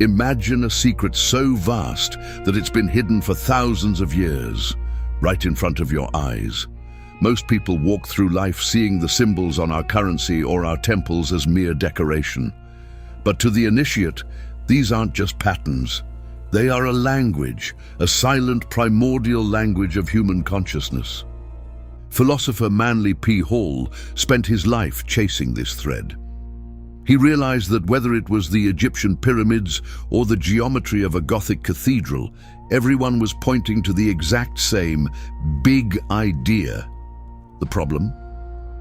Imagine a secret so vast that it's been hidden for thousands of years, right in front of your eyes. Most people walk through life seeing the symbols on our currency or our temples as mere decoration. But to the initiate, these aren't just patterns. They are a language, a silent primordial language of human consciousness. Philosopher Manly P. Hall spent his life chasing this thread. He realized that whether it was the Egyptian pyramids or the geometry of a Gothic cathedral, everyone was pointing to the exact same big idea. The problem?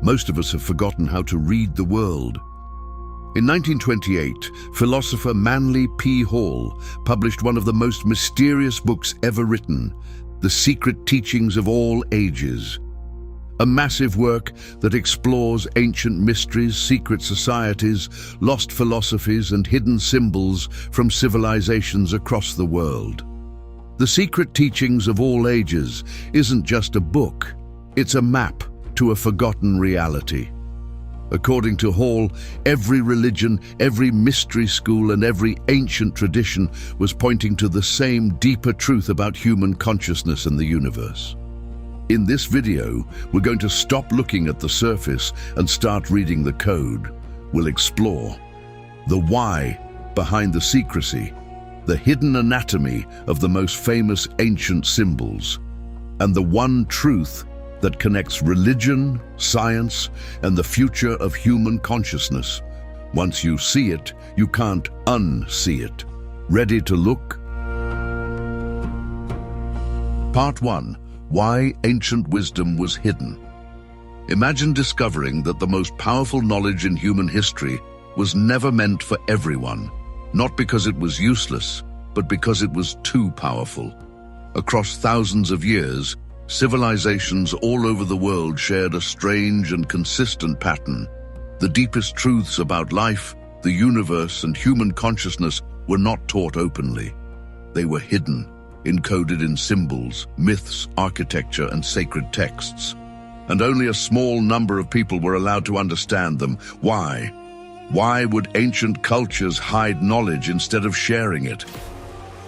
Most of us have forgotten how to read the world. In 1928, philosopher Manly P. Hall published one of the most mysterious books ever written, The Secret Teachings of All Ages. A massive work that explores ancient mysteries, secret societies, lost philosophies, and hidden symbols from civilizations across the world. The Secret Teachings of All Ages isn't just a book, it's a map to a forgotten reality. According to Hall, every religion, every mystery school, and every ancient tradition was pointing to the same deeper truth about human consciousness and the universe. In this video, we're going to stop looking at the surface and start reading the code. We'll explore the why behind the secrecy, the hidden anatomy of the most famous ancient symbols, and the one truth that connects religion, science, and the future of human consciousness. Once you see it, you can't unsee it. Ready to look? Part 1. Why ancient wisdom was hidden. Imagine discovering that the most powerful knowledge in human history was never meant for everyone, not because it was useless, but because it was too powerful. Across thousands of years, civilizations all over the world shared a strange and consistent pattern. The deepest truths about life, the universe, and human consciousness were not taught openly. They were hidden, encoded in symbols, myths, architecture, and sacred texts. And only a small number of people were allowed to understand them. Why? Why would ancient cultures hide knowledge instead of sharing it?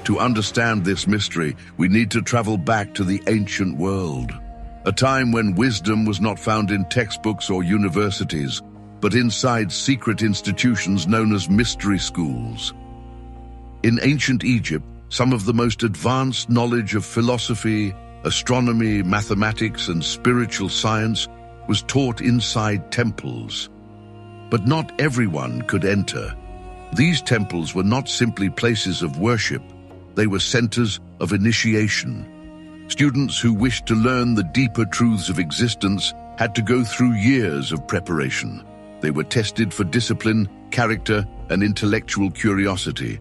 To understand this mystery, we need to travel back to the ancient world, a time when wisdom was not found in textbooks or universities, but inside secret institutions known as mystery schools. In ancient Egypt, some of the most advanced knowledge of philosophy, astronomy, mathematics, and spiritual science was taught inside temples. But not everyone could enter. These temples were not simply places of worship, they were centers of initiation. Students who wished to learn the deeper truths of existence had to go through years of preparation. They were tested for discipline, character, and intellectual curiosity.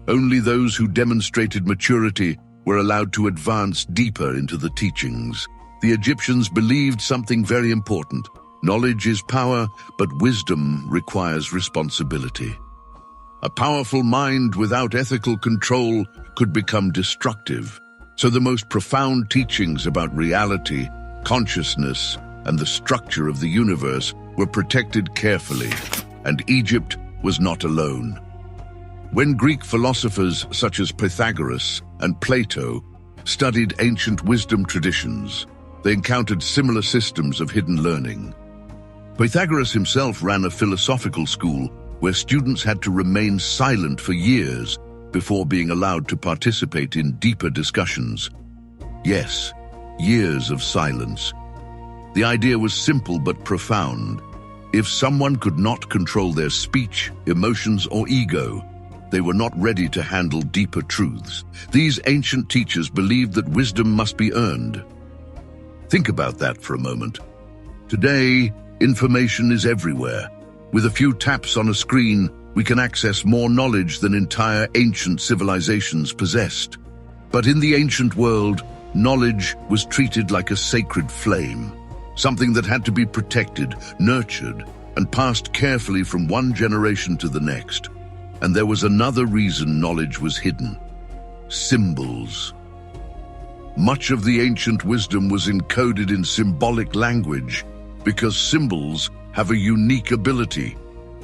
Only those who demonstrated maturity were allowed to advance deeper into the teachings. The Egyptians believed something very important. Knowledge is power, but wisdom requires responsibility. A powerful mind without ethical control could become destructive. So the most profound teachings about reality, consciousness, and the structure of the universe were protected carefully, and Egypt was not alone. When Greek philosophers such as Pythagoras and Plato studied ancient wisdom traditions, they encountered similar systems of hidden learning. Pythagoras himself ran a philosophical school where students had to remain silent for years before being allowed to participate in deeper discussions. Yes, years of silence. The idea was simple but profound. If someone could not control their speech, emotions, or ego, they were not ready to handle deeper truths. These ancient teachers believed that wisdom must be earned. Think about that for a moment. Today, information is everywhere. With a few taps on a screen, we can access more knowledge than entire ancient civilizations possessed. But in the ancient world, knowledge was treated like a sacred flame, something that had to be protected, nurtured, and passed carefully from one generation to the next. And there was another reason knowledge was hidden: symbols. Much of the ancient wisdom was encoded in symbolic language because symbols have a unique ability.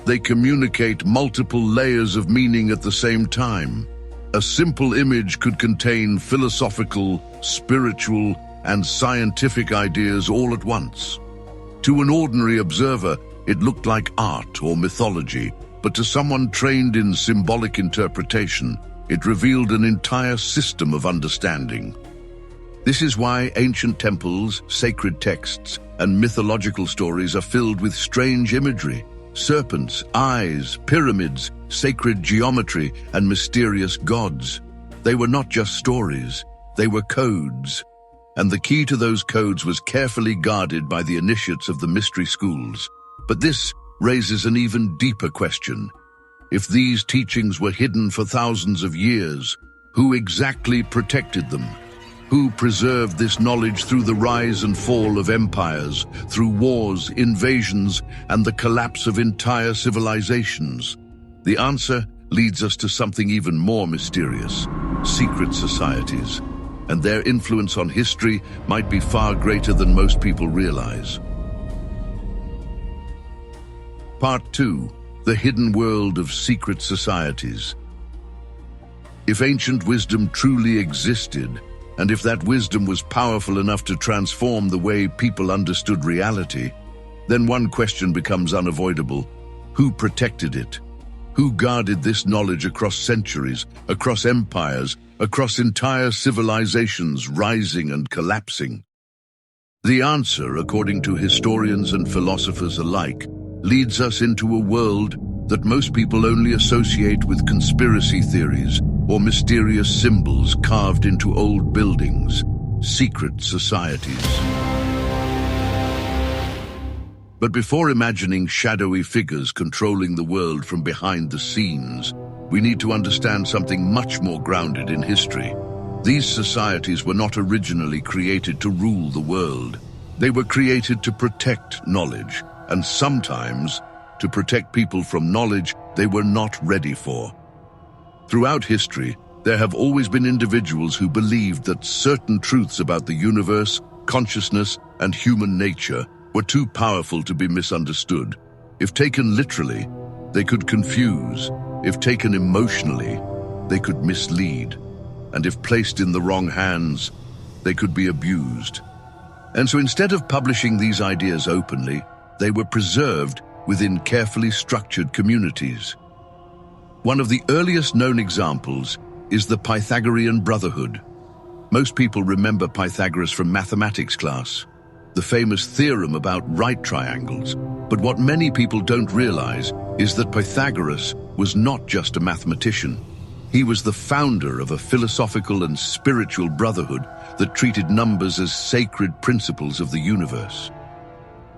They communicate multiple layers of meaning at the same time. A simple image could contain philosophical, spiritual, and scientific ideas all at once. To an ordinary observer, it looked like art or mythology, but to someone trained in symbolic interpretation, it revealed an entire system of understanding. This is why ancient temples, sacred texts, and mythological stories are filled with strange imagery: serpents, eyes, pyramids, sacred geometry, and mysterious gods. They were not just stories, they were codes. And the key to those codes was carefully guarded by the initiates of the mystery schools. But this raises an even deeper question. If these teachings were hidden for thousands of years, who exactly protected them? Who preserved this knowledge through the rise and fall of empires, through wars, invasions, and the collapse of entire civilizations? The answer leads us to something even more mysterious: secret societies. And their influence on history might be far greater than most people realize. Part 2. The Hidden World of Secret Societies. If ancient wisdom truly existed, and if that wisdom was powerful enough to transform the way people understood reality, then one question becomes unavoidable: who protected it? Who guarded this knowledge across centuries, across empires, across entire civilizations rising and collapsing? The answer, according to historians and philosophers alike, leads us into a world that most people only associate with conspiracy theories or mysterious symbols carved into old buildings: secret societies. But before imagining shadowy figures controlling the world from behind the scenes, we need to understand something much more grounded in history. These societies were not originally created to rule the world. They were created to protect knowledge, and sometimes to protect people from knowledge they were not ready for. Throughout history, there have always been individuals who believed that certain truths about the universe, consciousness, and human nature were too powerful to be misunderstood. If taken literally, they could confuse. If taken emotionally, they could mislead. And if placed in the wrong hands, they could be abused. And so instead of publishing these ideas openly, they were preserved within carefully structured communities. One of the earliest known examples is the Pythagorean Brotherhood. Most people remember Pythagoras from mathematics class, the famous theorem about right triangles. But what many people don't realize is that Pythagoras was not just a mathematician. He was the founder of a philosophical and spiritual brotherhood that treated numbers as sacred principles of the universe.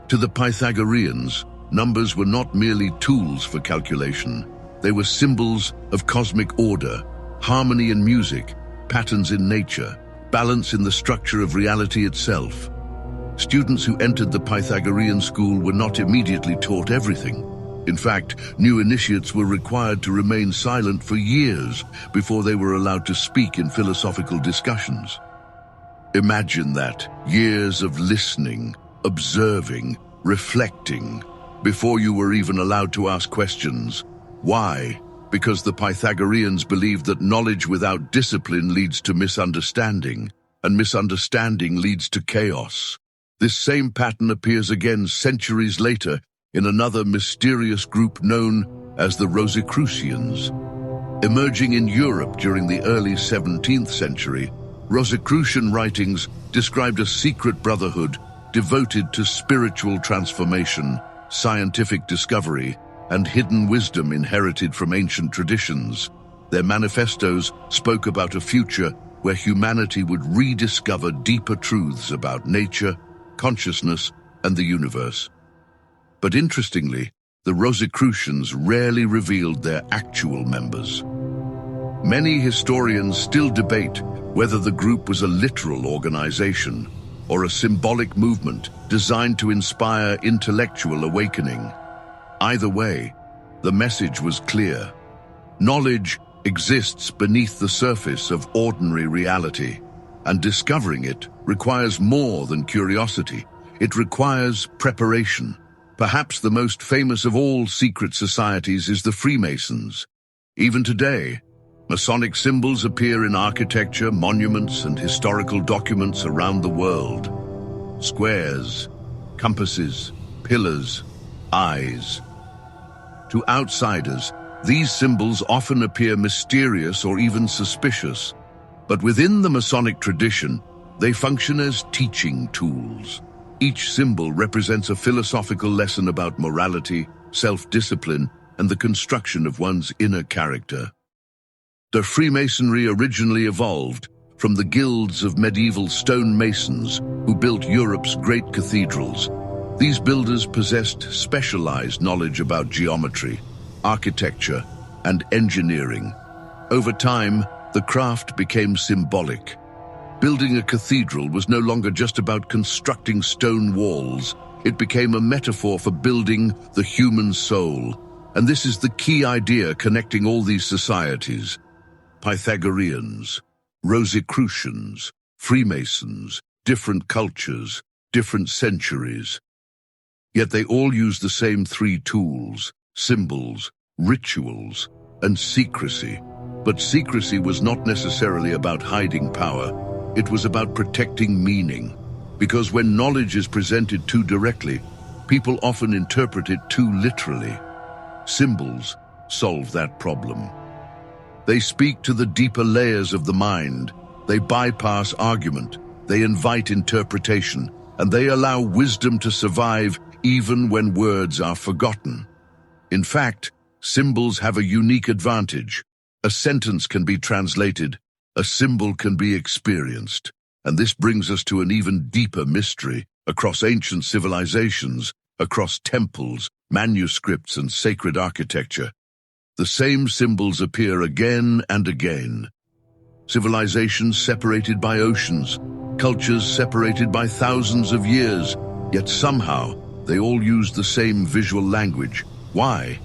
To the Pythagoreans, numbers were not merely tools for calculation. They were symbols of cosmic order, harmony in music, patterns in nature, balance in the structure of reality itself. Students who entered the Pythagorean school were not immediately taught everything. In fact, new initiates were required to remain silent for years before they were allowed to speak in philosophical discussions. Imagine that, years of listening, observing, reflecting, before you were even allowed to ask questions. Why? Because the Pythagoreans believed that knowledge without discipline leads to misunderstanding, and misunderstanding leads to chaos. This same pattern appears again centuries later in another mysterious group known as the Rosicrucians. Emerging in Europe during the early 17th century, Rosicrucian writings described a secret brotherhood devoted to spiritual transformation, scientific discovery, and hidden wisdom inherited from ancient traditions. Their manifestos spoke about a future where humanity would rediscover deeper truths about nature, consciousness, and the universe. But interestingly, the Rosicrucians rarely revealed their actual members. Many historians still debate whether the group was a literal organization or a symbolic movement designed to inspire intellectual awakening. Either way, the message was clear. Knowledge exists beneath the surface of ordinary reality, and discovering it requires more than curiosity. It requires preparation. Perhaps the most famous of all secret societies is the Freemasons. Even today, Masonic symbols appear in architecture, monuments, and historical documents around the world. Squares, compasses, pillars, eyes. To outsiders, these symbols often appear mysterious or even suspicious, but within the Masonic tradition, they function as teaching tools. Each symbol represents a philosophical lesson about morality, self-discipline, and the construction of one's inner character. The Freemasonry originally evolved from the guilds of medieval stonemasons who built Europe's great cathedrals. These builders possessed specialized knowledge about geometry, architecture, and engineering. Over time, the craft became symbolic. Building a cathedral was no longer just about constructing stone walls. It became a metaphor for building the human soul. And this is the key idea connecting all these societies. Pythagoreans, Rosicrucians, Freemasons, different cultures, different centuries. Yet they all use the same three tools: symbols, rituals, and secrecy. But secrecy was not necessarily about hiding power. It was about protecting meaning. Because when knowledge is presented too directly, people often interpret it too literally. Symbols solve that problem. They speak to the deeper layers of the mind. They bypass argument. They invite interpretation. And they allow wisdom to survive even when words are forgotten. In fact, symbols have a unique advantage. A sentence can be translated. A symbol can be experienced. And this brings us to an even deeper mystery. Across ancient civilizations, across temples, manuscripts, and sacred architecture, the same symbols appear again and again. Civilizations separated by oceans, cultures separated by thousands of years, yet somehow they all used the same visual language. Why?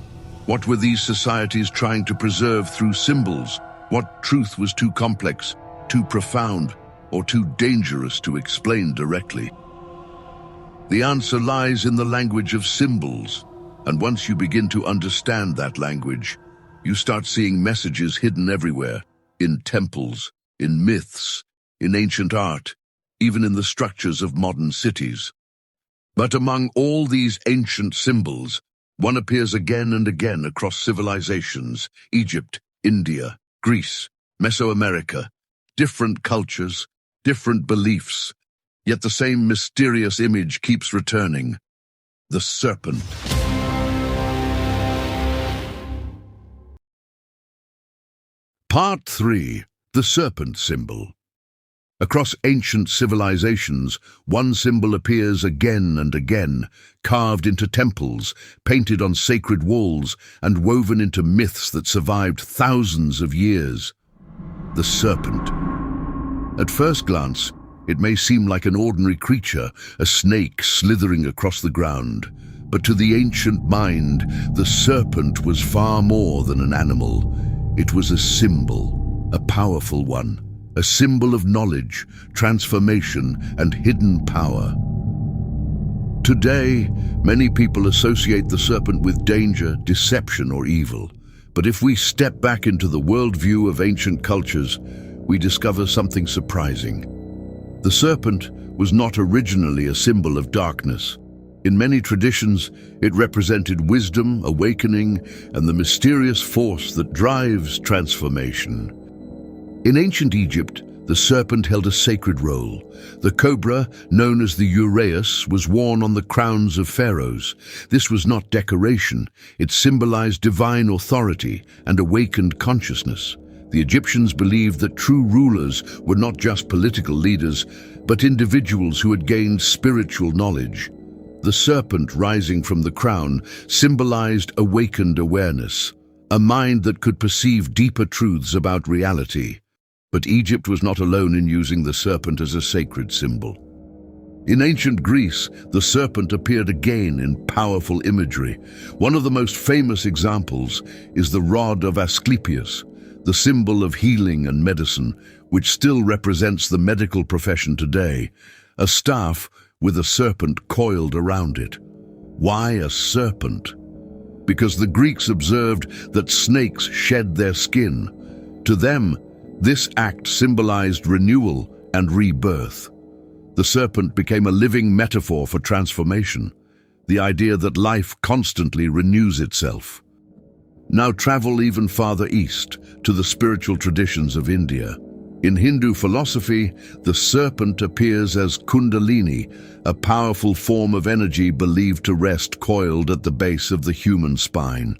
What were these societies trying to preserve through symbols? What truth was too complex, too profound, or too dangerous to explain directly? The answer lies in the language of symbols, and once you begin to understand that language, you start seeing messages hidden everywhere, in temples, in myths, in ancient art, even in the structures of modern cities. But among all these ancient symbols, one appears again and again across civilizations: Egypt, India, Greece, Mesoamerica, different cultures, different beliefs, yet the same mysterious image keeps returning: the serpent. Part 3. The serpent symbol. Across ancient civilizations, one symbol appears again and again, carved into temples, painted on sacred walls, and woven into myths that survived thousands of years. The serpent. At first glance, it may seem like an ordinary creature, a snake slithering across the ground. But to the ancient mind, the serpent was far more than an animal. It was a symbol, a powerful one. A symbol of knowledge, transformation, and hidden power. Today, many people associate the serpent with danger, deception, or evil. But if we step back into the worldview of ancient cultures, we discover something surprising. The serpent was not originally a symbol of darkness. In many traditions, it represented wisdom, awakening, and the mysterious force that drives transformation. In ancient Egypt, the serpent held a sacred role. The cobra, known as the uraeus, was worn on the crowns of pharaohs. This was not decoration. It symbolized divine authority and awakened consciousness. The Egyptians believed that true rulers were not just political leaders, but individuals who had gained spiritual knowledge. The serpent rising from the crown symbolized awakened awareness, a mind that could perceive deeper truths about reality. But Egypt was not alone in using the serpent as a sacred symbol. In ancient Greece, the serpent appeared again in powerful imagery. One of the most famous examples is the rod of Asclepius, the symbol of healing and medicine, which still represents the medical profession today, a staff with a serpent coiled around it. Why a serpent? Because the Greeks observed that snakes shed their skin. To them, this act symbolized renewal and rebirth. The serpent became a living metaphor for transformation, the idea that life constantly renews itself. Now travel even farther east, to the spiritual traditions of India. In Hindu philosophy, the serpent appears as Kundalini, a powerful form of energy believed to rest coiled at the base of the human spine.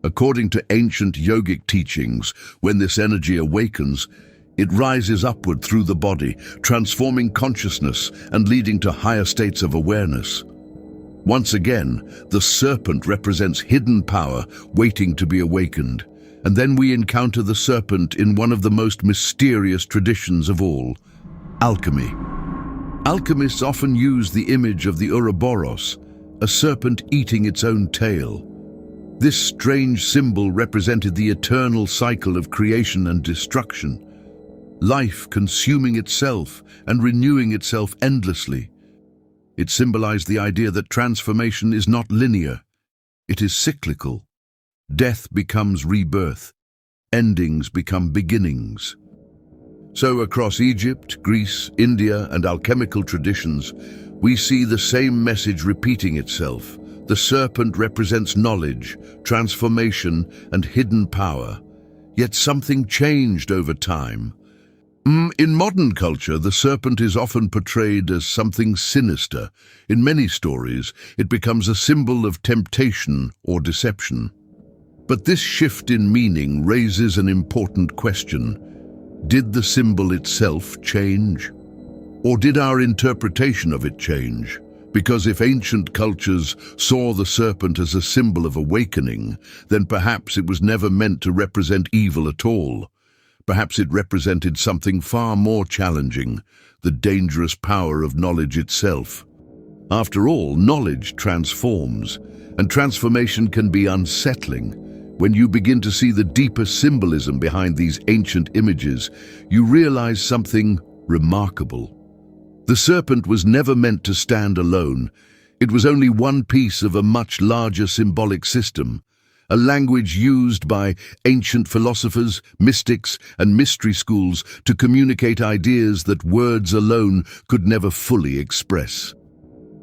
According to ancient yogic teachings, when this energy awakens, it rises upward through the body, transforming consciousness and leading to higher states of awareness. Once again, the serpent represents hidden power waiting to be awakened. And then we encounter the serpent in one of the most mysterious traditions of all, alchemy. Alchemists often use the image of the Ouroboros, a serpent eating its own tail. This strange symbol represented the eternal cycle of creation and destruction, life consuming itself and renewing itself endlessly. It symbolized the idea that transformation is not linear, it is cyclical. Death becomes rebirth, endings become beginnings. So across Egypt, Greece, India, and alchemical traditions, we see the same message repeating itself. The serpent represents knowledge, transformation, and hidden power. Yet something changed over time. In modern culture, the serpent is often portrayed as something sinister. In many stories, it becomes a symbol of temptation or deception. But this shift in meaning raises an important question. Did the symbol itself change? Or did our interpretation of it change? Because if ancient cultures saw the serpent as a symbol of awakening, then perhaps it was never meant to represent evil at all. Perhaps it represented something far more challenging, the dangerous power of knowledge itself. After all, knowledge transforms, and transformation can be unsettling. When you begin to see the deeper symbolism behind these ancient images, you realize something remarkable. The serpent was never meant to stand alone. It was only one piece of a much larger symbolic system, a language used by ancient philosophers, mystics, and mystery schools to communicate ideas that words alone could never fully express.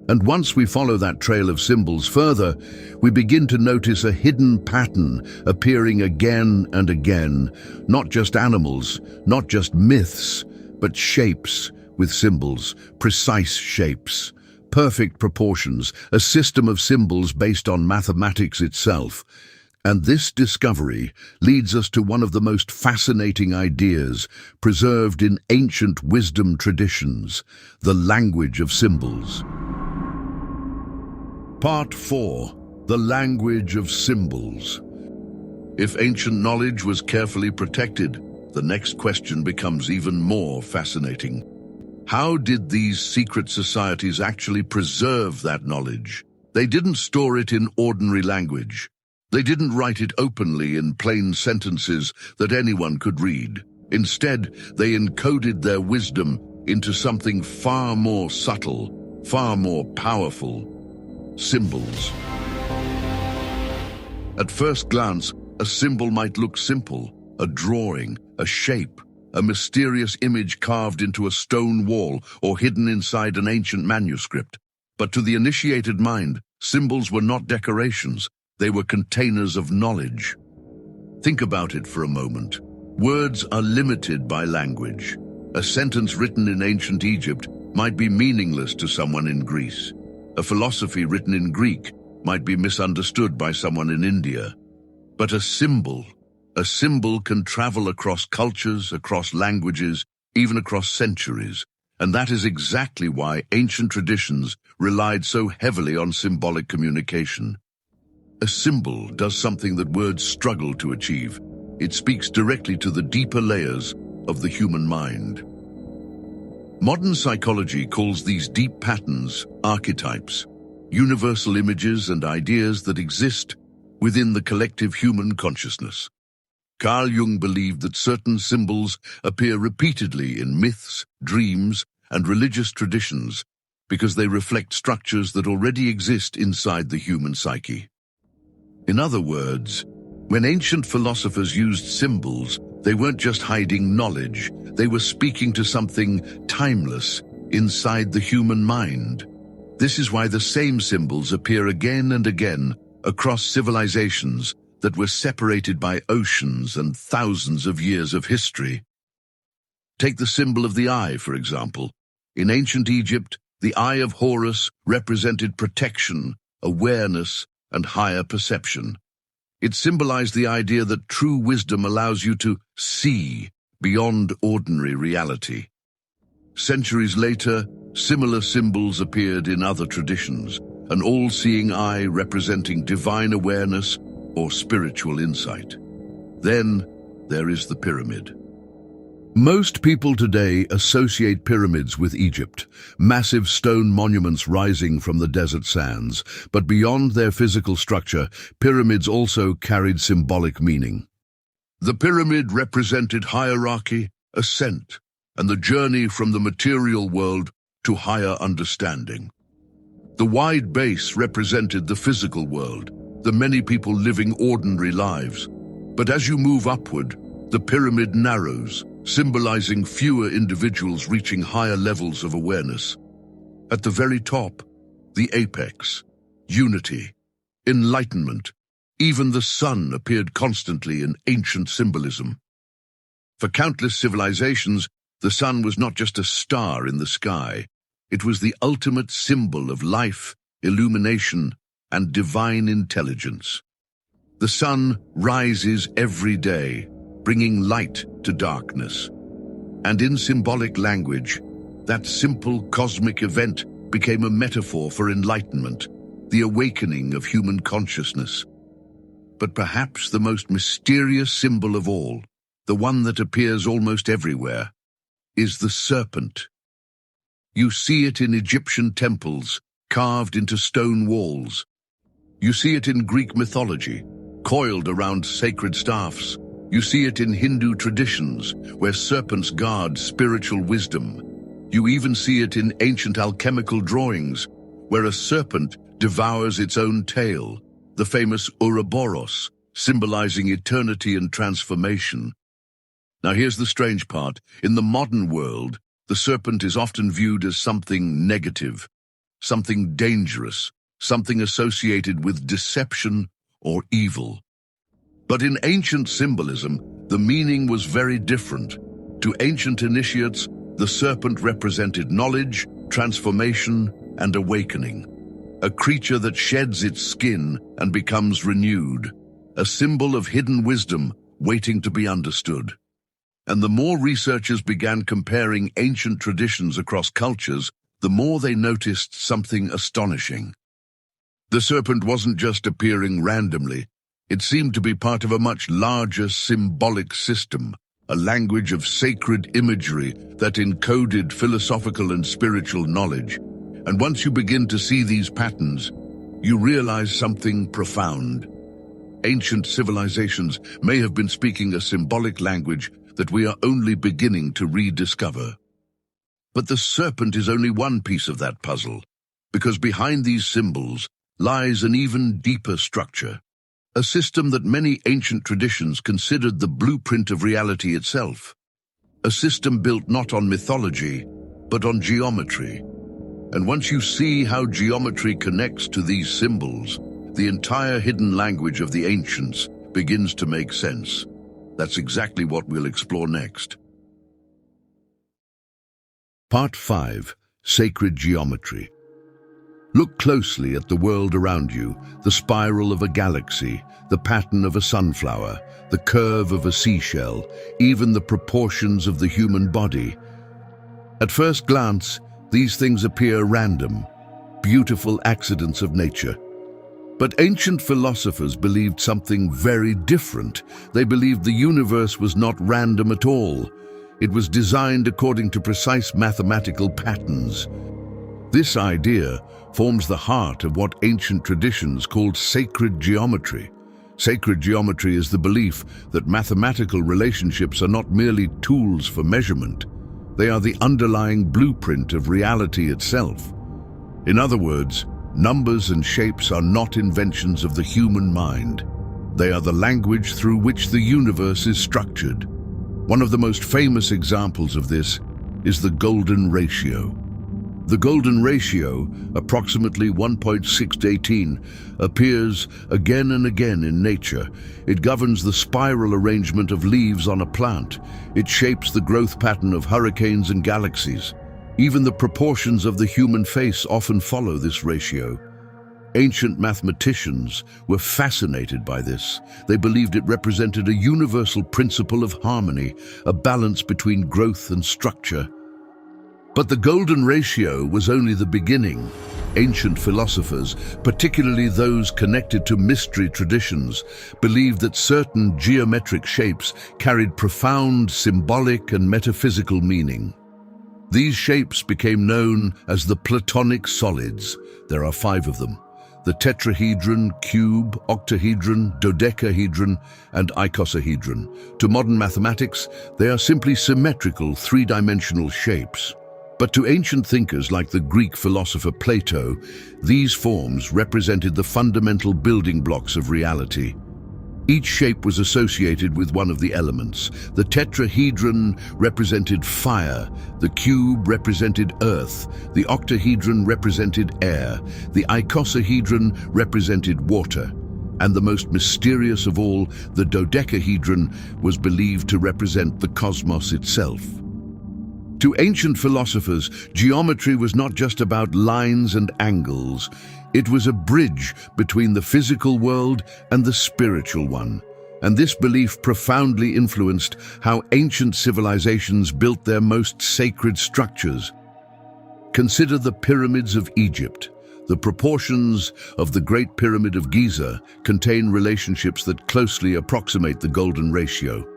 And once we follow that trail of symbols further, we begin to notice a hidden pattern appearing again and again. Not just animals, not just myths, but shapes with symbols, precise shapes, perfect proportions, a system of symbols based on mathematics itself. And this discovery leads us to one of the most fascinating ideas preserved in ancient wisdom traditions, the language of symbols. Part 4. The Language of Symbols. If ancient knowledge was carefully protected, the next question becomes even more fascinating. How did these secret societies actually preserve that knowledge? They didn't store it in ordinary language. They didn't write it openly in plain sentences that anyone could read. Instead, they encoded their wisdom into something far more subtle, far more powerful. Symbols. At first glance, a symbol might look simple, a drawing, a shape, a mysterious image carved into a stone wall or hidden inside an ancient manuscript. But to the initiated mind, symbols were not decorations, they were containers of knowledge. Think about it for a moment. Words are limited by language. A sentence written in ancient Egypt might be meaningless to someone in Greece. A philosophy written in Greek might be misunderstood by someone in India. But a symbol can travel across cultures, across languages, even across centuries. And that is exactly why ancient traditions relied so heavily on symbolic communication. A symbol does something that words struggle to achieve. It speaks directly to the deeper layers of the human mind. Modern psychology calls these deep patterns archetypes, universal images and ideas that exist within the collective human consciousness. Carl Jung believed that certain symbols appear repeatedly in myths, dreams, and religious traditions, because they reflect structures that already exist inside the human psyche. In other words, when ancient philosophers used symbols, they weren't just hiding knowledge, they were speaking to something timeless inside the human mind. This is why the same symbols appear again and again across civilizations that were separated by oceans and thousands of years of history. Take the symbol of the eye, for example. In ancient Egypt, the eye of Horus represented protection, awareness, and higher perception. It symbolized the idea that true wisdom allows you to see beyond ordinary reality. Centuries later, similar symbols appeared in other traditions, an all-seeing eye representing divine awareness or spiritual insight. Then there is the pyramid. Most people today associate pyramids with Egypt, massive stone monuments rising from the desert sands. But beyond their physical structure, pyramids also carried symbolic meaning. The pyramid represented hierarchy, ascent, and the journey from the material world to higher understanding. The wide base represented the physical world, the many people living ordinary lives. But as you move upward, the pyramid narrows, symbolizing fewer individuals reaching higher levels of awareness. At the very top, the apex, unity, enlightenment. Even the sun appeared constantly in ancient symbolism. For countless civilizations, the sun was not just a star in the sky. It was the ultimate symbol of life, illumination, and divine intelligence. The sun rises every day, bringing light to darkness. And in symbolic language, that simple cosmic event became a metaphor for enlightenment, the awakening of human consciousness. But perhaps the most mysterious symbol of all, the one that appears almost everywhere, is the serpent. You see it in Egyptian temples, carved into stone walls. You see it in Greek mythology, coiled around sacred staffs. You see it in Hindu traditions, where serpents guard spiritual wisdom. You even see it in ancient alchemical drawings, where a serpent devours its own tail, the famous Ouroboros, symbolizing eternity and transformation. Now here's the strange part. In the modern world, the serpent is often viewed as something negative, something dangerous, something associated with deception or evil. But in ancient symbolism, the meaning was very different. To ancient initiates, the serpent represented knowledge, transformation, and awakening. A creature that sheds its skin and becomes renewed, a symbol of hidden wisdom waiting to be understood. And the more researchers began comparing ancient traditions across cultures, the more they noticed something astonishing. The serpent wasn't just appearing randomly. It seemed to be part of a much larger symbolic system, a language of sacred imagery that encoded philosophical and spiritual knowledge. And once you begin to see these patterns, you realize something profound. Ancient civilizations may have been speaking a symbolic language that we are only beginning to rediscover. But the serpent is only one piece of that puzzle, because behind these symbols lies an even deeper structure. A system that many ancient traditions considered the blueprint of reality itself. A system built not on mythology, but on geometry. And once you see how geometry connects to these symbols, the entire hidden language of the ancients begins to make sense. That's exactly what we'll explore next. Part 5. Sacred Geometry. Look closely at the world around you, the spiral of a galaxy, the pattern of a sunflower, the curve of a seashell, even the proportions of the human body. At first glance, these things appear random, beautiful accidents of nature. But ancient philosophers believed something very different. They believed the universe was not random at all. It was designed according to precise mathematical patterns. This idea forms the heart of what ancient traditions called sacred geometry. Sacred geometry is the belief that mathematical relationships are not merely tools for measurement. They are the underlying blueprint of reality itself. In other words, numbers and shapes are not inventions of the human mind. They are the language through which the universe is structured. One of the most famous examples of this is the golden ratio. The golden ratio, approximately 1.618, appears again and again in nature. It governs the spiral arrangement of leaves on a plant. It shapes the growth pattern of hurricanes and galaxies. Even the proportions of the human face often follow this ratio. Ancient mathematicians were fascinated by this. They believed it represented a universal principle of harmony, a balance between growth and structure. But the golden ratio was only the beginning. Ancient philosophers, particularly those connected to mystery traditions, believed that certain geometric shapes carried profound symbolic and metaphysical meaning. These shapes became known as the Platonic solids. There are 5 of them: the tetrahedron, cube, octahedron, dodecahedron, and icosahedron. To modern mathematics, they are simply symmetrical, three-dimensional shapes. But to ancient thinkers like the Greek philosopher Plato, these forms represented the fundamental building blocks of reality. Each shape was associated with one of the elements. The tetrahedron represented fire, the cube represented earth, the octahedron represented air, the icosahedron represented water, and the most mysterious of all, the dodecahedron, was believed to represent the cosmos itself. To ancient philosophers, geometry was not just about lines and angles. It was a bridge between the physical world and the spiritual one. And this belief profoundly influenced how ancient civilizations built their most sacred structures. Consider the pyramids of Egypt. The proportions of the Great Pyramid of Giza contain relationships that closely approximate the golden ratio.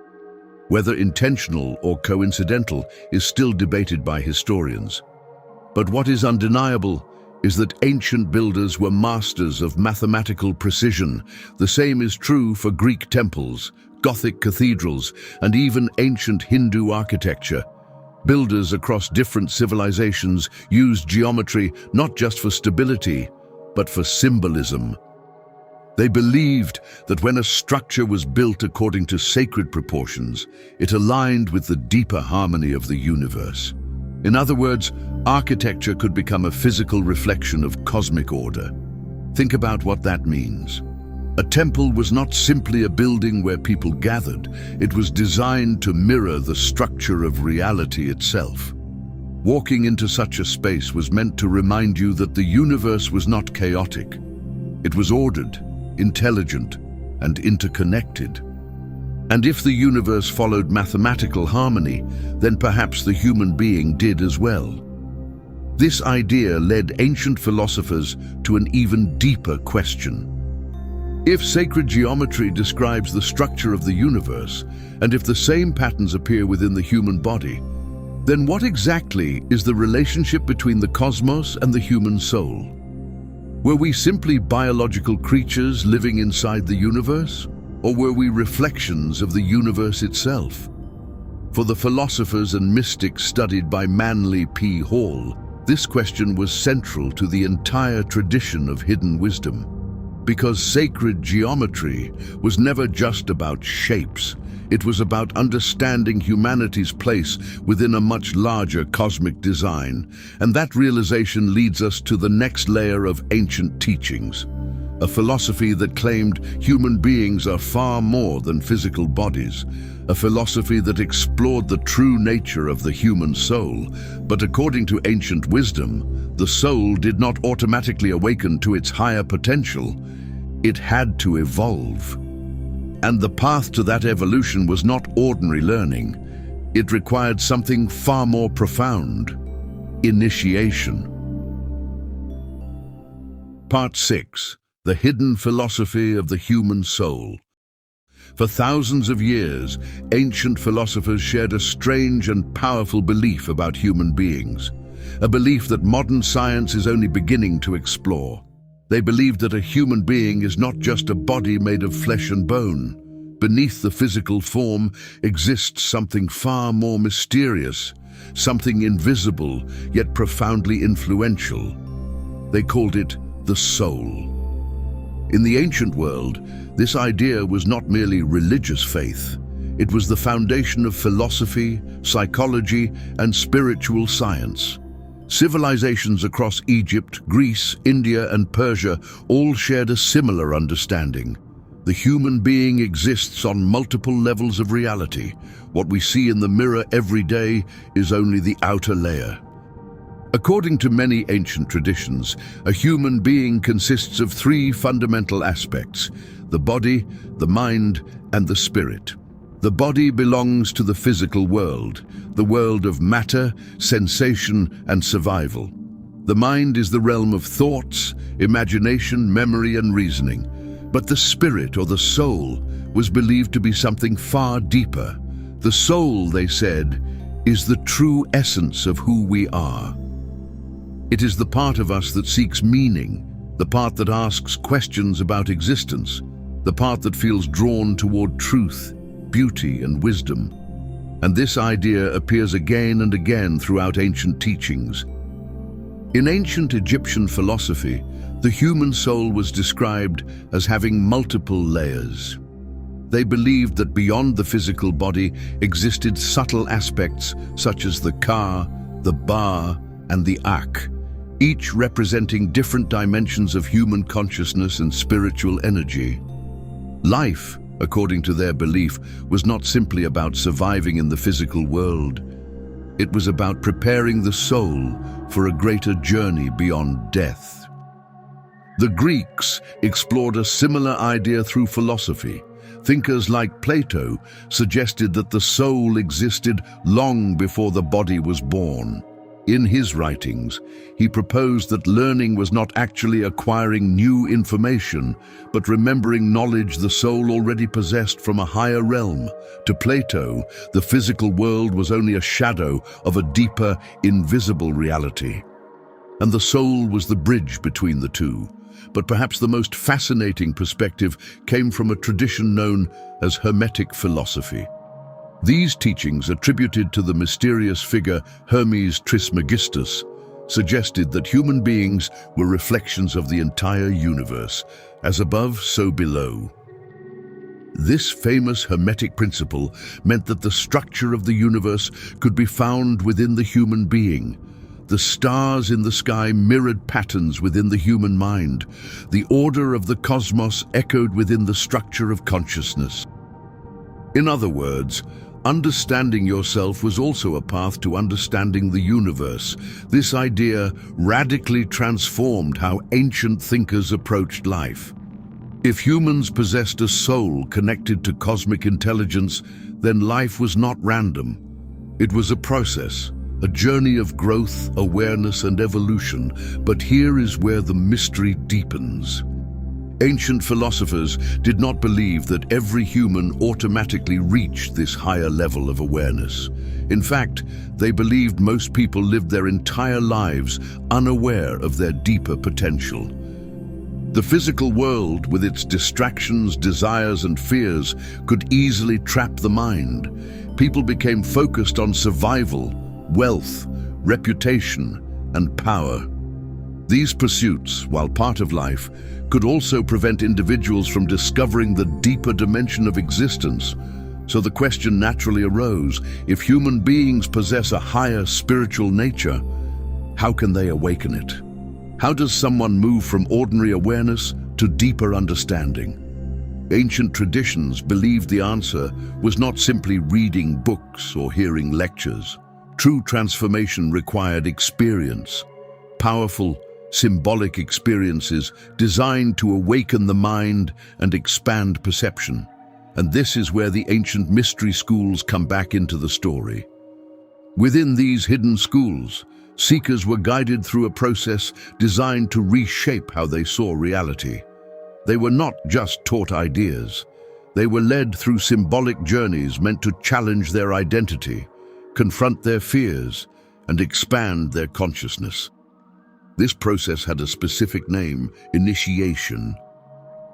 Whether intentional or coincidental is still debated by historians. But what is undeniable is that ancient builders were masters of mathematical precision. The same is true for Greek temples, Gothic cathedrals, and even ancient Hindu architecture. Builders across different civilizations used geometry not just for stability, but for symbolism. They believed that when a structure was built according to sacred proportions, it aligned with the deeper harmony of the universe. In other words, architecture could become a physical reflection of cosmic order. Think about what that means. A temple was not simply a building where people gathered. It was designed to mirror the structure of reality itself. Walking into such a space was meant to remind you that the universe was not chaotic. It was ordered, intelligent, and interconnected. And if the universe followed mathematical harmony, then perhaps the human being did as well. This idea led ancient philosophers to an even deeper question. If sacred geometry describes the structure of the universe, and if the same patterns appear within the human body, then what exactly is the relationship between the cosmos and the human soul? Were we simply biological creatures living inside the universe? Or were we reflections of the universe itself? For the philosophers and mystics studied by Manly P. Hall, this question was central to the entire tradition of hidden wisdom. Because sacred geometry was never just about shapes. It was about understanding humanity's place within a much larger cosmic design. And that realization leads us to the next layer of ancient teachings. A philosophy that claimed human beings are far more than physical bodies. A philosophy that explored the true nature of the human soul. But according to ancient wisdom, the soul did not automatically awaken to its higher potential. It had to evolve. And the path to that evolution was not ordinary learning. It required something far more profound: initiation. Part 6. The hidden philosophy of the human soul. For thousands of years, ancient philosophers shared a strange and powerful belief about human beings, a belief that modern science is only beginning to explore. They believed that a human being is not just a body made of flesh and bone. Beneath the physical form exists something far more mysterious, something invisible yet profoundly influential. They called it the soul. In the ancient world, this idea was not merely religious faith. It was the foundation of philosophy, psychology, and spiritual science. Civilizations across Egypt, Greece, India, and Persia all shared a similar understanding. The human being exists on multiple levels of reality. What we see in the mirror every day is only the outer layer. According to many ancient traditions, a human being consists of three fundamental aspects: the body, the mind, and the spirit. The body belongs to the physical world, the world of matter, sensation, and survival. The mind is the realm of thoughts, imagination, memory, and reasoning. But the spirit, or the soul, was believed to be something far deeper. The soul, they said, is the true essence of who we are. It is the part of us that seeks meaning, the part that asks questions about existence, the part that feels drawn toward truth, beauty, and wisdom. And this idea appears again and again throughout ancient teachings. In ancient Egyptian philosophy, the human soul was described as having multiple layers. They believed that beyond the physical body existed subtle aspects such as the ka, the ba, and the ak, each representing different dimensions of human consciousness and spiritual energy. Life, according to their belief, was not simply about surviving in the physical world. It was about preparing the soul for a greater journey beyond death. The Greeks explored a similar idea through philosophy. Thinkers like Plato suggested that the soul existed long before the body was born. In his writings, he proposed that learning was not actually acquiring new information, but remembering knowledge the soul already possessed from a higher realm. To Plato, the physical world was only a shadow of a deeper, invisible reality. And the soul was the bridge between the two. But perhaps the most fascinating perspective came from a tradition known as Hermetic philosophy. These teachings, attributed to the mysterious figure Hermes Trismegistus, suggested that human beings were reflections of the entire universe, as above, so below. This famous Hermetic principle meant that the structure of the universe could be found within the human being. The stars in the sky mirrored patterns within the human mind. The order of the cosmos echoed within the structure of consciousness. In other words, understanding yourself was also a path to understanding the universe. This idea radically transformed how ancient thinkers approached life. If humans possessed a soul connected to cosmic intelligence, then life was not random. It was a process. A journey of growth, awareness, and evolution, but here is where the mystery deepens. Ancient philosophers did not believe that every human automatically reached this higher level of awareness. In fact, they believed most people lived their entire lives unaware of their deeper potential. The physical world, with its distractions, desires, and fears, could easily trap the mind. People became focused on survival, wealth, reputation, and power. These pursuits, while part of life, could also prevent individuals from discovering the deeper dimension of existence. So the question naturally arose, if human beings possess a higher spiritual nature, how can they awaken it? How does someone move from ordinary awareness to deeper understanding? Ancient traditions believed the answer was not simply reading books or hearing lectures. True transformation required experience, powerful, symbolic experiences designed to awaken the mind and expand perception. And this is where the ancient mystery schools come back into the story. Within these hidden schools, seekers were guided through a process designed to reshape how they saw reality. They were not just taught ideas. They were led through symbolic journeys meant to challenge their identity, confront their fears, and expand their consciousness. This process had a specific name: initiation.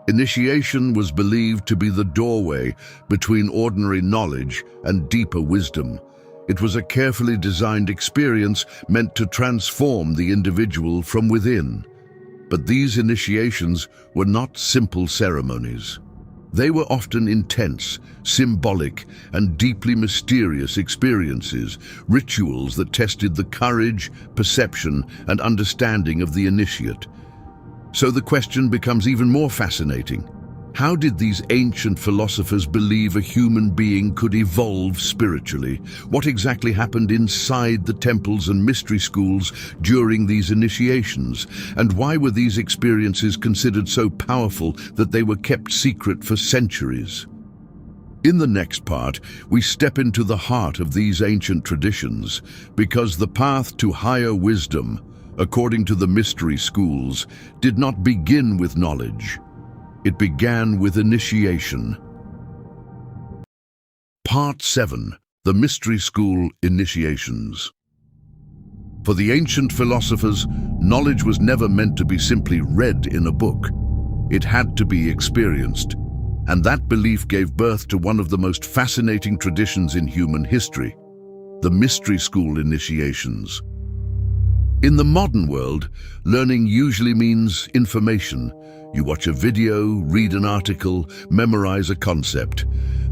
Initiation was believed to be the doorway between ordinary knowledge and deeper wisdom. It was a carefully designed experience meant to transform the individual from within. But these initiations were not simple ceremonies. They were often intense, symbolic, and deeply mysterious experiences, rituals that tested the courage, perception, and understanding of the initiate. So the question becomes even more fascinating. How did these ancient philosophers believe a human being could evolve spiritually? What exactly happened inside the temples and mystery schools during these initiations? And why were these experiences considered so powerful that they were kept secret for centuries? In the next part, we step into the heart of these ancient traditions, because the path to higher wisdom, according to the mystery schools, did not begin with knowledge. It began with initiation. Part 7. The Mystery School Initiations. For the ancient philosophers, knowledge was never meant to be simply read in a book. It had to be experienced. And that belief gave birth to one of the most fascinating traditions in human history, the Mystery School Initiations. In the modern world, learning usually means information. You watch a video, read an article, memorize a concept.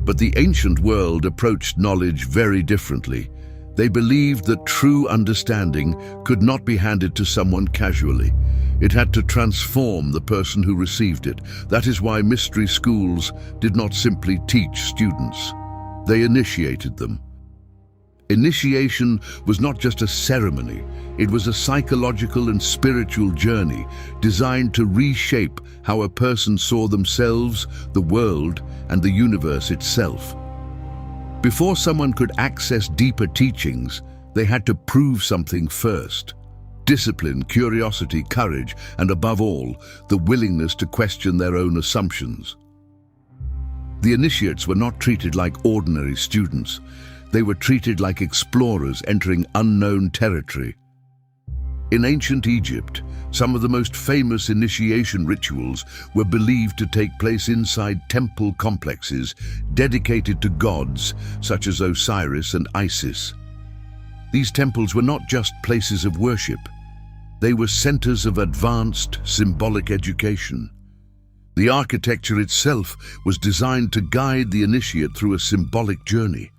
But the ancient world approached knowledge very differently. They believed that true understanding could not be handed to someone casually. It had to transform the person who received it. That is why mystery schools did not simply teach students. They initiated them. Initiation was not just a ceremony, it was a psychological and spiritual journey designed to reshape how a person saw themselves, the world, and the universe itself. Before someone could access deeper teachings, they had to prove something first. Discipline, curiosity, courage, and above all, the willingness to question their own assumptions. The initiates were not treated like ordinary students. They were treated like explorers entering unknown territory. In ancient Egypt, some of the most famous initiation rituals were believed to take place inside temple complexes dedicated to gods such as Osiris and Isis. These temples were not just places of worship. They were centers of advanced, symbolic education. The architecture itself was designed to guide the initiate through a symbolic journey.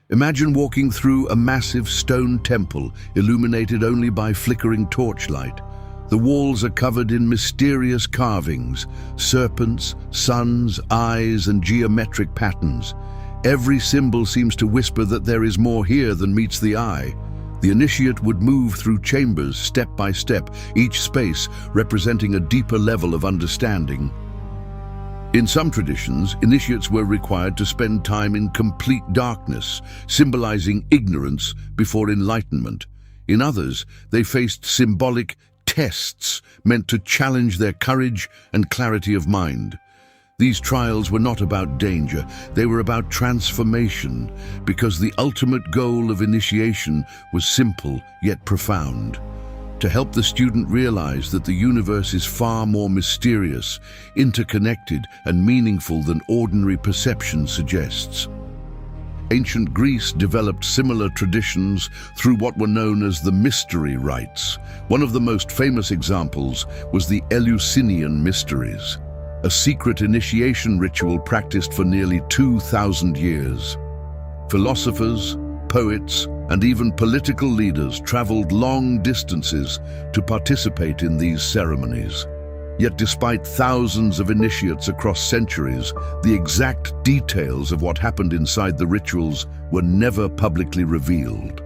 Imagine walking through a massive stone temple illuminated only by flickering torchlight. The walls are covered in mysterious carvings, serpents, suns, eyes, and geometric patterns. Every symbol seems to whisper that there is more here than meets the eye. The initiate would move through chambers step by step, each space representing a deeper level of understanding. In some traditions, initiates were required to spend time in complete darkness, symbolizing ignorance before enlightenment. In others, they faced symbolic tests meant to challenge their courage and clarity of mind. These trials were not about danger, they were about transformation, because the ultimate goal of initiation was simple yet profound. To help the student realize that the universe is far more mysterious, interconnected, and meaningful than ordinary perception suggests. Ancient Greece developed similar traditions through what were known as the mystery rites. One of the most famous examples was the Eleusinian Mysteries, a secret initiation ritual practiced for nearly 2,000 years. Philosophers, poets, and even political leaders traveled long distances to participate in these ceremonies. Yet despite thousands of initiates across centuries, the exact details of what happened inside the rituals were never publicly revealed.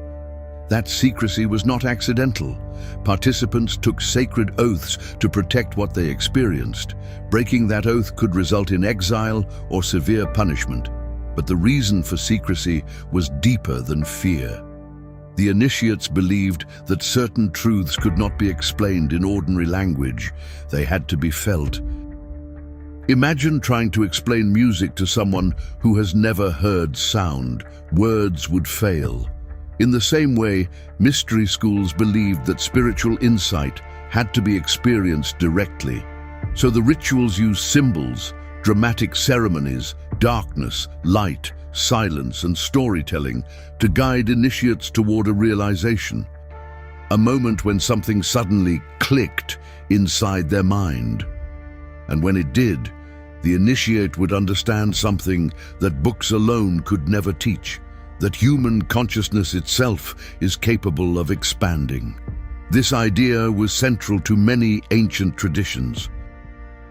That secrecy was not accidental. Participants took sacred oaths to protect what they experienced. Breaking that oath could result in exile or severe punishment. But the reason for secrecy was deeper than fear. The initiates believed that certain truths could not be explained in ordinary language. They had to be felt. Imagine trying to explain music to someone who has never heard sound. Words would fail. In the same way, mystery schools believed that spiritual insight had to be experienced directly. So the rituals used symbols, dramatic ceremonies, darkness, light, silence, and storytelling to guide initiates toward a realization. a moment when something suddenly clicked inside their mind. And when it did, the initiate would understand something that books alone could never teach, that human consciousness itself is capable of expanding. This idea was central to many ancient traditions.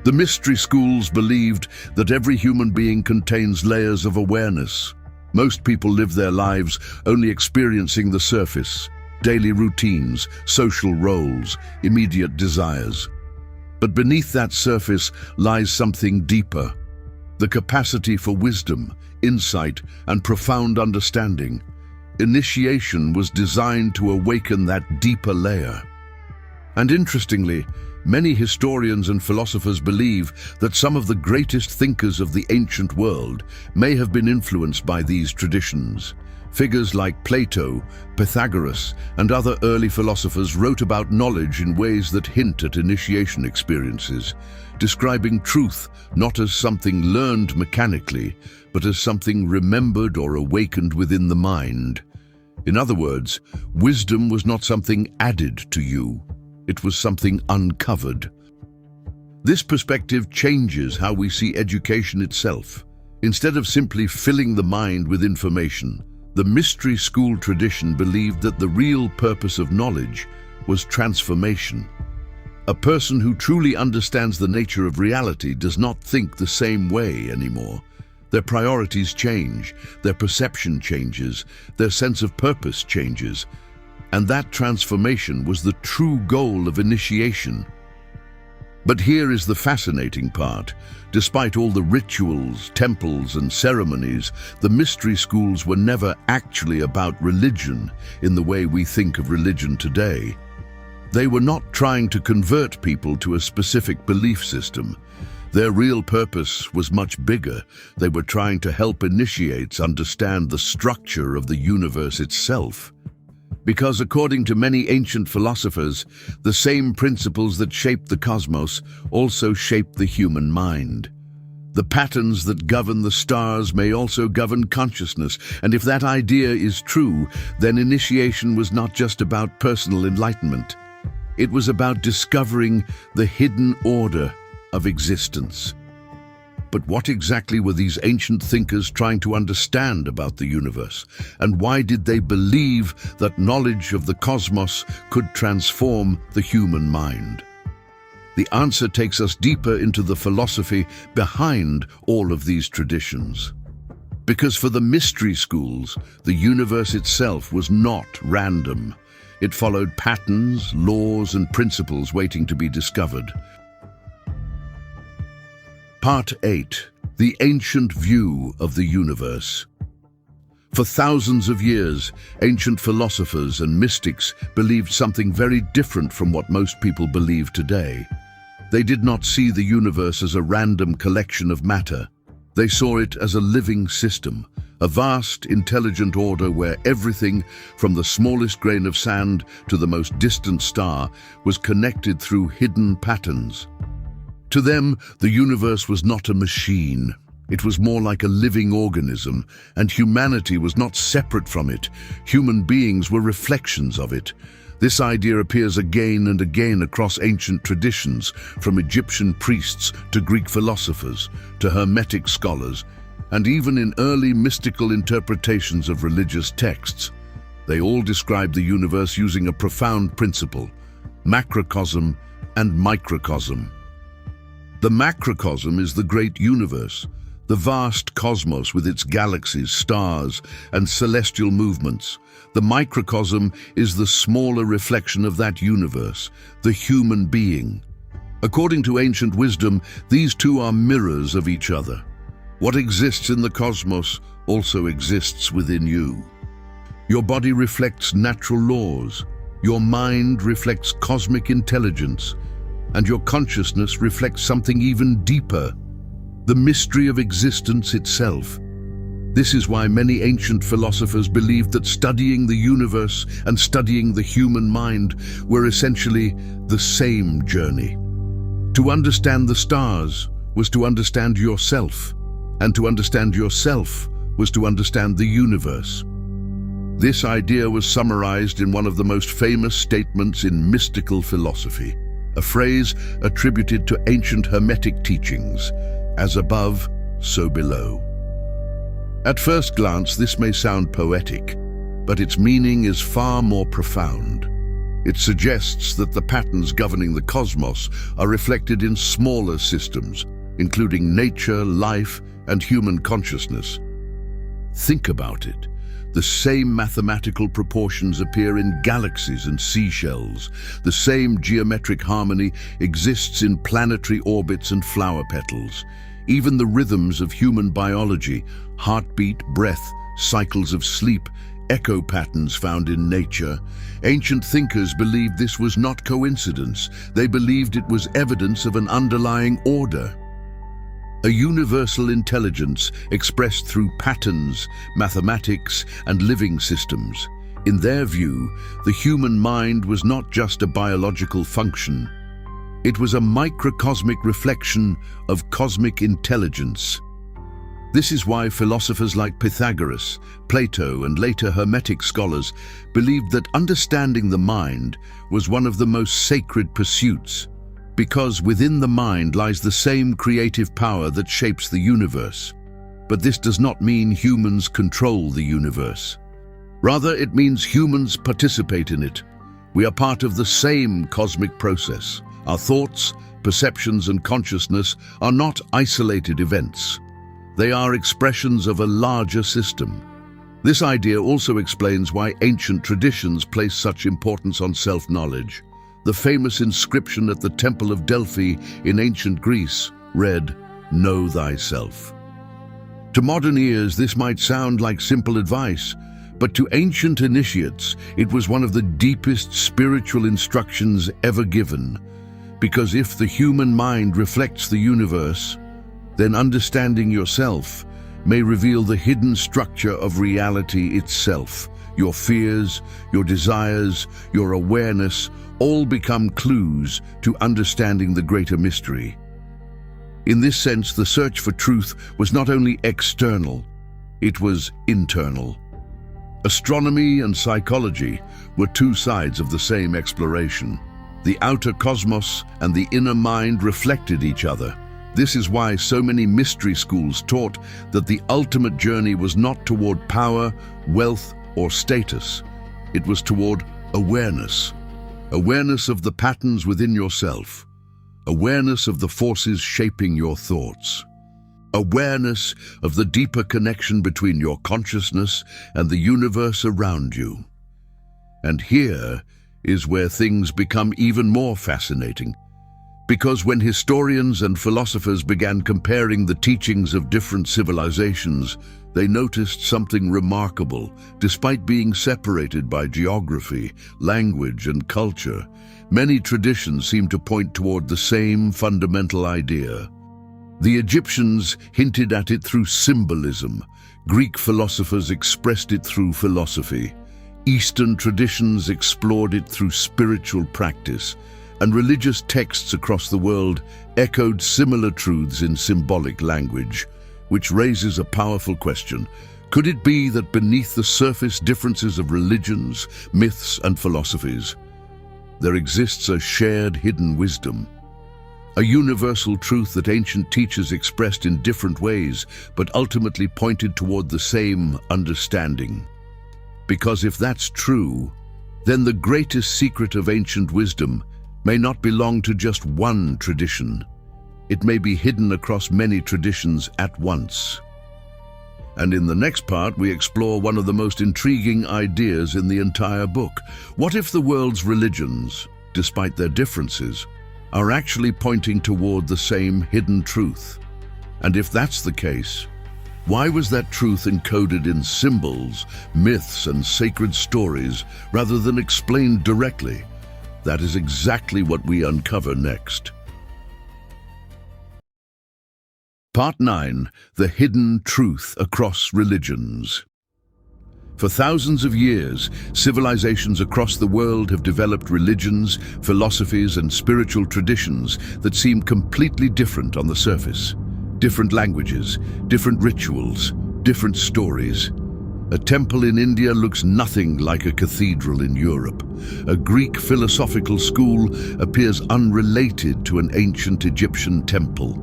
The mystery schools believed that every human being contains layers of awareness. Most people live their lives only experiencing the surface, daily routines, social roles, immediate desires. But beneath that surface lies something deeper, the capacity for wisdom, insight, and profound understanding. Initiation was designed to awaken that deeper layer. And interestingly, many historians and philosophers believe that some of the greatest thinkers of the ancient world may have been influenced by these traditions. Figures like Plato, Pythagoras, and other early philosophers wrote about knowledge in ways that hint at initiation experiences, describing truth not as something learned mechanically, but as something remembered or awakened within the mind. In other words, wisdom was not something added to you, it was something uncovered. This perspective changes how we see education itself. Instead of simply filling the mind with information, the mystery school tradition believed that the real purpose of knowledge was transformation. A person who truly understands the nature of reality does not think the same way anymore. Their priorities change, their perception changes, their sense of purpose changes, and that transformation was the true goal of initiation. But here is the fascinating part. Despite all the rituals, temples, and ceremonies, the mystery schools were never actually about religion in the way we think of religion today. They were not trying to convert people to a specific belief system. Their real purpose was much bigger. They were trying to help initiates understand the structure of the universe itself. Because according to many ancient philosophers, the same principles that shape the cosmos also shape the human mind. The patterns that govern the stars may also govern consciousness, and if that idea is true, then initiation was not just about personal enlightenment. It was about discovering the hidden order of existence. But what exactly were these ancient thinkers trying to understand about the universe? And why did they believe that knowledge of the cosmos could transform the human mind? The answer takes us deeper into the philosophy behind all of these traditions. Because for the mystery schools, the universe itself was not random. It followed patterns, laws, and principles waiting to be discovered. Part 8. The Ancient View of the Universe. For thousands of years, ancient philosophers and mystics believed something very different from what most people believe today. They did not see the universe as a random collection of matter. They saw it as a living system, a vast, intelligent order where everything, from the smallest grain of sand to the most distant star, was connected through hidden patterns. To them, the universe was not a machine. It was more like a living organism, and humanity was not separate from it. Human beings were reflections of it. This idea appears again and again across ancient traditions, from Egyptian priests to Greek philosophers to Hermetic scholars, and even in early mystical interpretations of religious texts. They all describe the universe using a profound principle: macrocosm and microcosm. The macrocosm is the great universe, the vast cosmos with its galaxies, stars, and celestial movements. The microcosm is the smaller reflection of that universe, the human being. According to ancient wisdom, these two are mirrors of each other. What exists in the cosmos also exists within you. Your body reflects natural laws, your mind reflects cosmic intelligence, and your consciousness reflects something even deeper, the mystery of existence itself. This is why many ancient philosophers believed that studying the universe and studying the human mind were essentially the same journey. To understand the stars was to understand yourself, and to understand yourself was to understand the universe. This idea was summarized in one of the most famous statements in mystical philosophy, a phrase attributed to ancient Hermetic teachings, "As above, so below." At first glance, this may sound poetic, but its meaning is far more profound. It suggests that the patterns governing the cosmos are reflected in smaller systems, including nature, life, and human consciousness. Think about it. The same mathematical proportions appear in galaxies and seashells. The same geometric harmony exists in planetary orbits and flower petals. Even the rhythms of human biology, heartbeat, breath, cycles of sleep, echo patterns found in nature. Ancient thinkers believed this was not coincidence. They believed it was evidence of an underlying order. A universal intelligence expressed through patterns, mathematics, and living systems. In their view, the human mind was not just a biological function. It was a microcosmic reflection of cosmic intelligence. This is why philosophers like Pythagoras, Plato, and later Hermetic scholars believed that understanding the mind was one of the most sacred pursuits, because within the mind lies the same creative power that shapes the universe. But this does not mean humans control the universe. Rather, it means humans participate in it. We are part of the same cosmic process. Our thoughts, perceptions, and consciousness are not isolated events. They are expressions of a larger system. This idea also explains why ancient traditions place such importance on self-knowledge. The famous inscription at the Temple of Delphi in ancient Greece read, "Know thyself." To modern ears, this might sound like simple advice, but to ancient initiates, it was one of the deepest spiritual instructions ever given. Because if the human mind reflects the universe, then understanding yourself may reveal the hidden structure of reality itself. Your fears, your desires, your awareness all become clues to understanding the greater mystery. In this sense, the search for truth was not only external, it was internal. Astronomy and psychology were two sides of the same exploration. The outer cosmos and the inner mind reflected each other. This is why so many mystery schools taught that the ultimate journey was not toward power, wealth, or status. It was toward awareness. Awareness of the patterns within yourself. Awareness of the forces shaping your thoughts. Awareness of the deeper connection between your consciousness and the universe around you. And here is where things become even more fascinating. Because when historians and philosophers began comparing the teachings of different civilizations, they noticed something remarkable. Despite being separated by geography, language, and culture, many traditions seem to point toward the same fundamental idea. The Egyptians hinted at it through symbolism. Greek philosophers expressed it through philosophy. Eastern traditions explored it through spiritual practice, and religious texts across the world echoed similar truths in symbolic language, which raises a powerful question. Could it be that beneath the surface differences of religions, myths, and philosophies, there exists a shared hidden wisdom? A universal truth that ancient teachers expressed in different ways, but ultimately pointed toward the same understanding. Because if that's true, then the greatest secret of ancient wisdom may not belong to just one tradition. It may be hidden across many traditions at once. And in the next part, we explore one of the most intriguing ideas in the entire book. What if the world's religions, despite their differences, are actually pointing toward the same hidden truth? And if that's the case, why was that truth encoded in symbols, myths, and sacred stories rather than explained directly? That is exactly what we uncover next. Part 9. The Hidden Truth Across Religions. For thousands of years, civilizations across the world have developed religions, philosophies, and spiritual traditions that seem completely different on the surface. Different languages, different rituals, different stories. A temple in India looks nothing like a cathedral in Europe. A Greek philosophical school appears unrelated to an ancient Egyptian temple.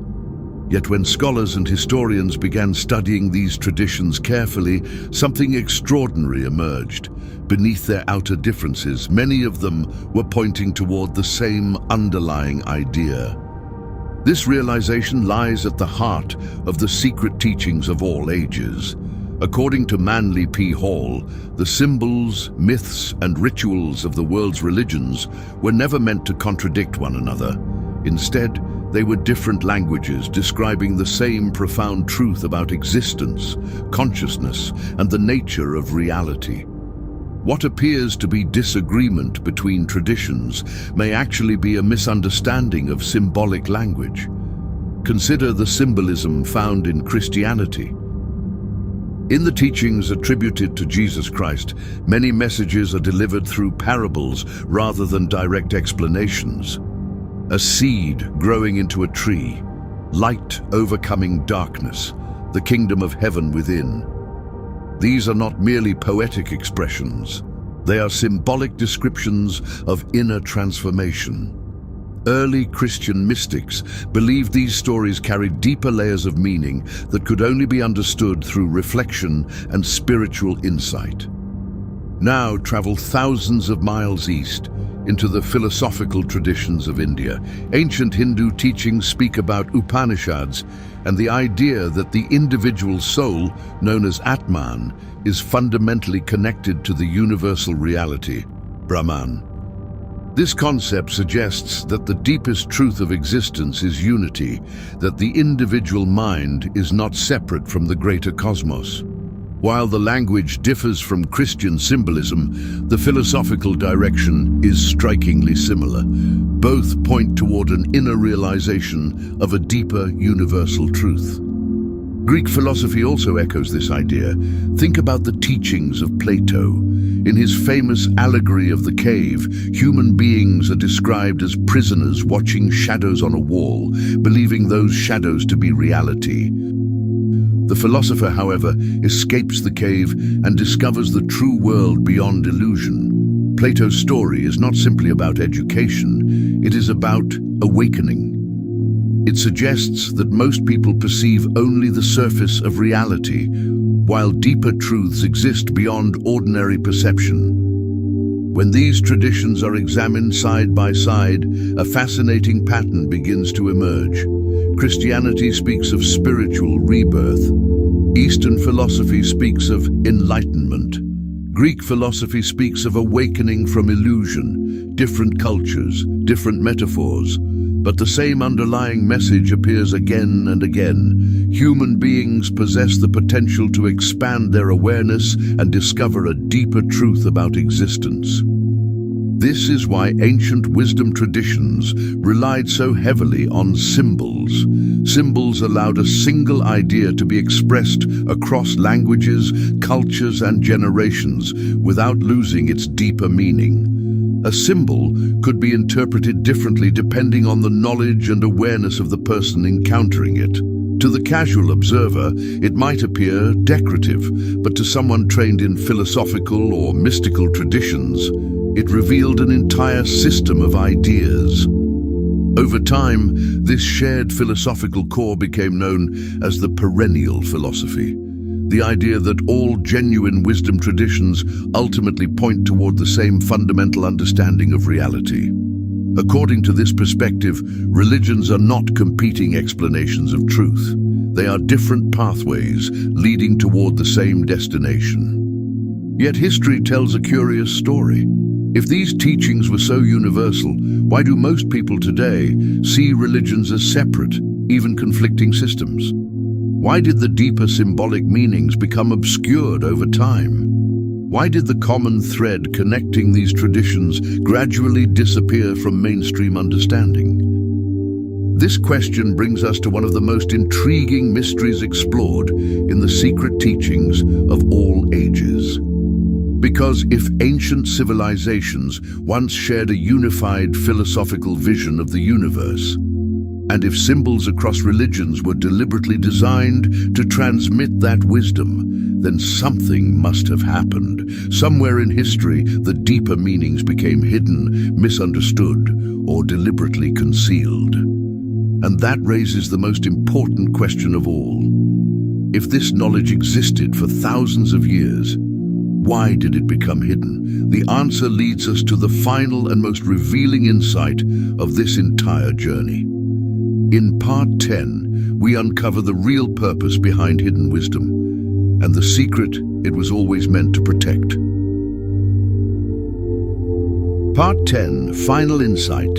Yet when scholars and historians began studying these traditions carefully, something extraordinary emerged. Beneath their outer differences, many of them were pointing toward the same underlying idea. This realization lies at the heart of the secret teachings of all ages. According to Manly P. Hall, the symbols, myths, and rituals of the world's religions were never meant to contradict one another. Instead, they were different languages describing the same profound truth about existence, consciousness, and the nature of reality. What appears to be disagreement between traditions may actually be a misunderstanding of symbolic language. Consider the symbolism found in Christianity. In the teachings attributed to Jesus Christ, many messages are delivered through parables rather than direct explanations. A seed growing into a tree, light overcoming darkness, the kingdom of heaven within. These are not merely poetic expressions. They are symbolic descriptions of inner transformation. Early Christian mystics believed these stories carried deeper layers of meaning that could only be understood through reflection and spiritual insight. Now travel thousands of miles east into the philosophical traditions of India. Ancient Hindu teachings speak about Upanishads and the idea that the individual soul, known as Atman, is fundamentally connected to the universal reality, Brahman. This concept suggests that the deepest truth of existence is unity, that the individual mind is not separate from the greater cosmos. While the language differs from Christian symbolism, the philosophical direction is strikingly similar. Both point toward an inner realization of a deeper universal truth. Greek philosophy also echoes this idea. Think about the teachings of Plato. In his famous allegory of the cave, human beings are described as prisoners watching shadows on a wall, believing those shadows to be reality. The philosopher, however, escapes the cave and discovers the true world beyond illusion. Plato's story is not simply about education, it is about awakening. It suggests that most people perceive only the surface of reality, while deeper truths exist beyond ordinary perception. When these traditions are examined side by side, a fascinating pattern begins to emerge. Christianity speaks of spiritual rebirth. Eastern philosophy speaks of enlightenment. Greek philosophy speaks of awakening from illusion, different cultures, different metaphors. But the same underlying message appears again and again. Human beings possess the potential to expand their awareness and discover a deeper truth about existence. This is why ancient wisdom traditions relied so heavily on symbols. Symbols allowed a single idea to be expressed across languages, cultures, and generations without losing its deeper meaning. A symbol could be interpreted differently depending on the knowledge and awareness of the person encountering it. To the casual observer, it might appear decorative, but to someone trained in philosophical or mystical traditions, it revealed an entire system of ideas. Over time, this shared philosophical core became known as the perennial philosophy. The idea that all genuine wisdom traditions ultimately point toward the same fundamental understanding of reality. According to this perspective, religions are not competing explanations of truth. They are different pathways leading toward the same destination. Yet history tells a curious story. If these teachings were so universal, why do most people today see religions as separate, even conflicting systems? Why did the deeper symbolic meanings become obscured over time? Why did the common thread connecting these traditions gradually disappear from mainstream understanding? This question brings us to one of the most intriguing mysteries explored in the secret teachings of all ages. Because if ancient civilizations once shared a unified philosophical vision of the universe, And if symbols across religions were deliberately designed to transmit that wisdom, then something must have happened. Somewhere in history, the deeper meanings became hidden, misunderstood, or deliberately concealed. And that raises the most important question of all. If this knowledge existed for thousands of years, why did it become hidden? The answer leads us to the final and most revealing insight of this entire journey. In part 10, we uncover the real purpose behind hidden wisdom and the secret it was always meant to protect. Part 10, Final Insight,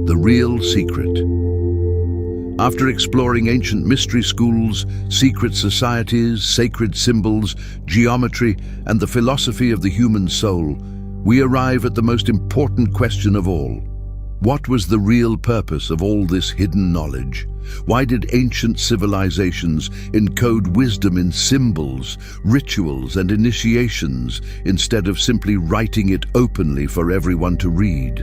the Real Secret. After exploring ancient mystery schools, secret societies, sacred symbols, geometry, and the philosophy of the human soul, we arrive at the most important question of all. What was the real purpose of all this hidden knowledge? Why did ancient civilizations encode wisdom in symbols, rituals, and initiations instead of simply writing it openly for everyone to read?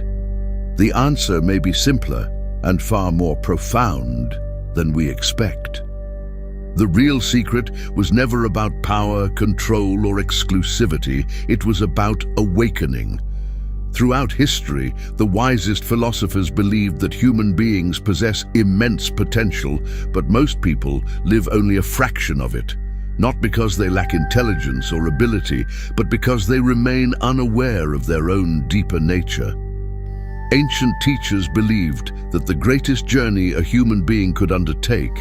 The answer may be simpler and far more profound than we expect. The real secret was never about power, control, or exclusivity. It was about awakening. Throughout history, the wisest philosophers believed that human beings possess immense potential, but most people live only a fraction of it. Not because they lack intelligence or ability, but because they remain unaware of their own deeper nature. Ancient teachers believed that the greatest journey a human being could undertake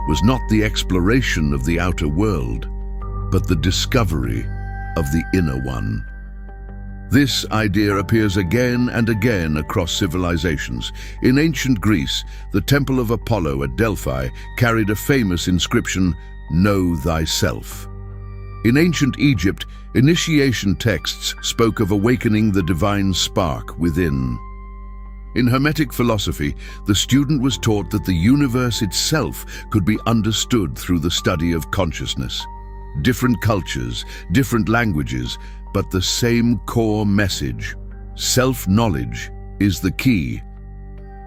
was not the exploration of the outer world, but the discovery of the inner one. This idea appears again and again across civilizations. In ancient Greece, the Temple of Apollo at Delphi carried a famous inscription, "Know thyself." In ancient Egypt, initiation texts spoke of awakening the divine spark within. In Hermetic philosophy, the student was taught that the universe itself could be understood through the study of consciousness. Different cultures, different languages, but the same core message. Self-knowledge is the key.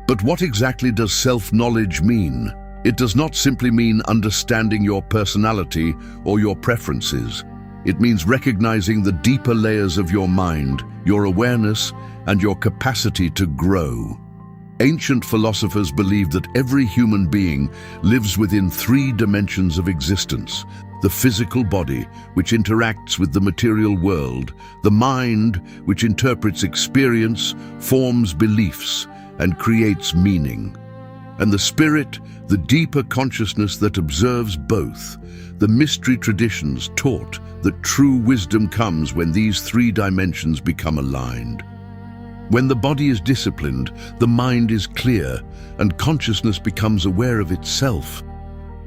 But what exactly does self-knowledge mean? It does not simply mean understanding your personality or your preferences. It means recognizing the deeper layers of your mind, your awareness, and your capacity to grow. Ancient philosophers believed that every human being lives within three dimensions of existence: the physical body, which interacts with the material world; the mind, which interprets experience, forms beliefs, and creates meaning; and the spirit, the deeper consciousness that observes both. The mystery traditions taught that true wisdom comes when these three dimensions become aligned. When the body is disciplined, the mind is clear, and consciousness becomes aware of itself.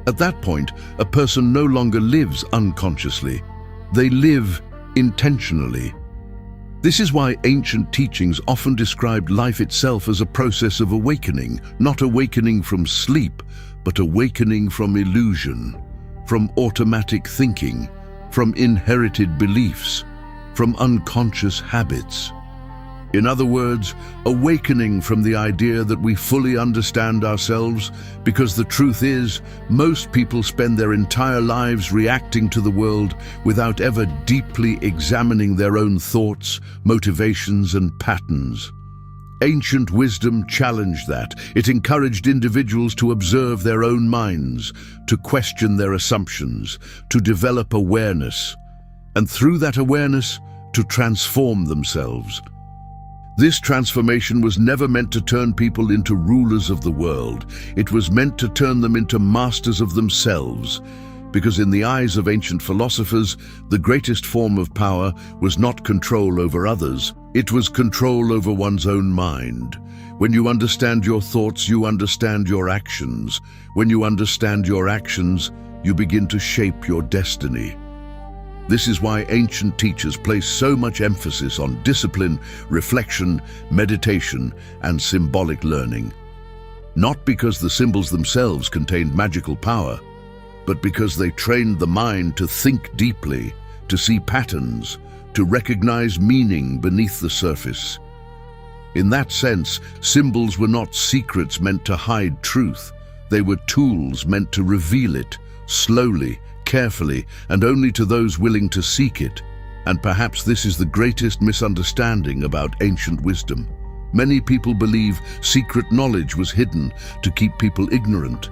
At that point, a person no longer lives unconsciously. They live intentionally. This is why ancient teachings often described life itself as a process of awakening, not awakening from sleep, but awakening from illusion, from automatic thinking, from inherited beliefs, from unconscious habits. In other words, awakening from the idea that we fully understand ourselves, because the truth is, most people spend their entire lives reacting to the world without ever deeply examining their own thoughts, motivations, and patterns. Ancient wisdom challenged that. It encouraged individuals to observe their own minds, to question their assumptions, to develop awareness, and through that awareness, to transform themselves. This transformation was never meant to turn people into rulers of the world. It was meant to turn them into masters of themselves. Because in the eyes of ancient philosophers, the greatest form of power was not control over others. It was control over one's own mind. When you understand your thoughts, you understand your actions. When you understand your actions, you begin to shape your destiny. This is why ancient teachers placed so much emphasis on discipline, reflection, meditation, and symbolic learning. Not because the symbols themselves contained magical power, but because they trained the mind to think deeply, to see patterns, to recognize meaning beneath the surface. In that sense, symbols were not secrets meant to hide truth, They were tools meant to reveal it, slowly, carefully, and only to those willing to seek it. And perhaps this is the greatest misunderstanding about ancient wisdom. Many people believe secret knowledge was hidden to keep people ignorant.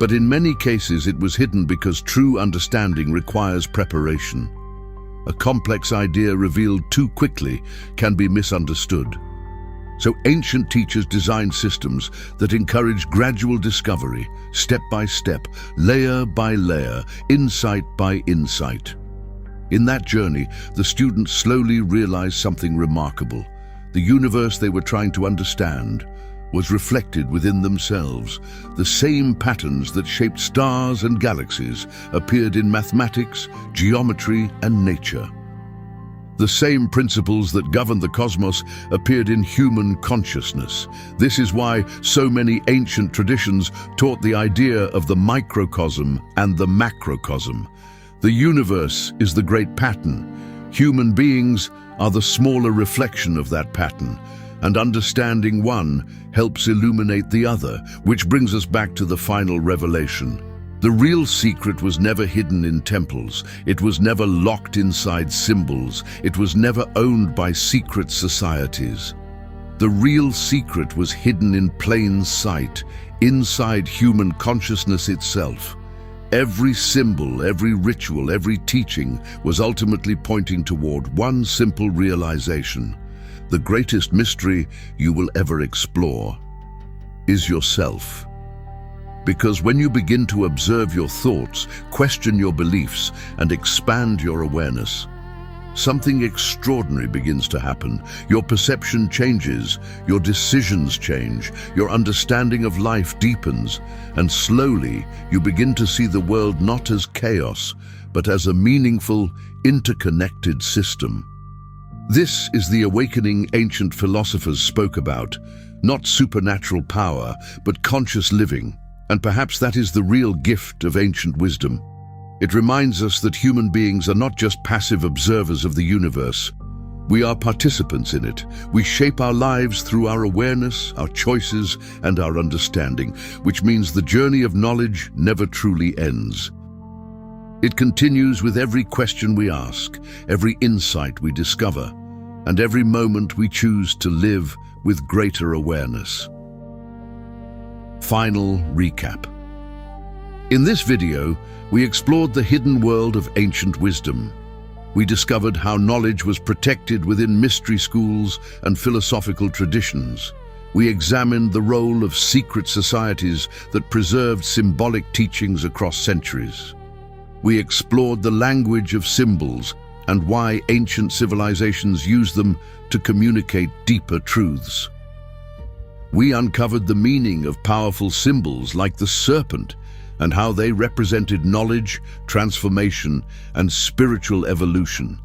But in many cases it was hidden because true understanding requires preparation. A complex idea revealed too quickly can be misunderstood. So ancient teachers designed systems that encourage gradual discovery, step by step, layer by layer, insight by insight. In that journey, the students slowly realized something remarkable. The universe they were trying to understand was reflected within themselves. The same patterns that shaped stars and galaxies appeared in mathematics, geometry, and nature. The same principles that govern the cosmos appeared in human consciousness. This is why so many ancient traditions taught the idea of the microcosm and the macrocosm. The universe is the great pattern. Human beings are the smaller reflection of that pattern, and understanding one helps illuminate the other, which brings us back to the final revelation. The real secret was never hidden in temples. It was never locked inside symbols. It was never owned by secret societies. The real secret was hidden in plain sight, inside human consciousness itself. Every symbol, every ritual, every teaching was ultimately pointing toward one simple realization. The greatest mystery you will ever explore is yourself. Because when you begin to observe your thoughts, question your beliefs, and expand your awareness, something extraordinary begins to happen. Your perception changes, your decisions change, your understanding of life deepens, and slowly you begin to see the world not as chaos, but as a meaningful, interconnected system. This is the awakening ancient philosophers spoke about, not supernatural power, but conscious living. And perhaps that is the real gift of ancient wisdom. It reminds us that human beings are not just passive observers of the universe. We are participants in it. We shape our lives through our awareness, our choices, and our understanding, which means the journey of knowledge never truly ends. It continues with every question we ask, every insight we discover, and every moment we choose to live with greater awareness. Final recap. In this video, we explored the hidden world of ancient wisdom. We discovered how knowledge was protected within mystery schools and philosophical traditions. We examined the role of secret societies that preserved symbolic teachings across centuries. We explored the language of symbols and why ancient civilizations used them to communicate deeper truths. We uncovered the meaning of powerful symbols like the serpent and how they represented knowledge, transformation, and spiritual evolution.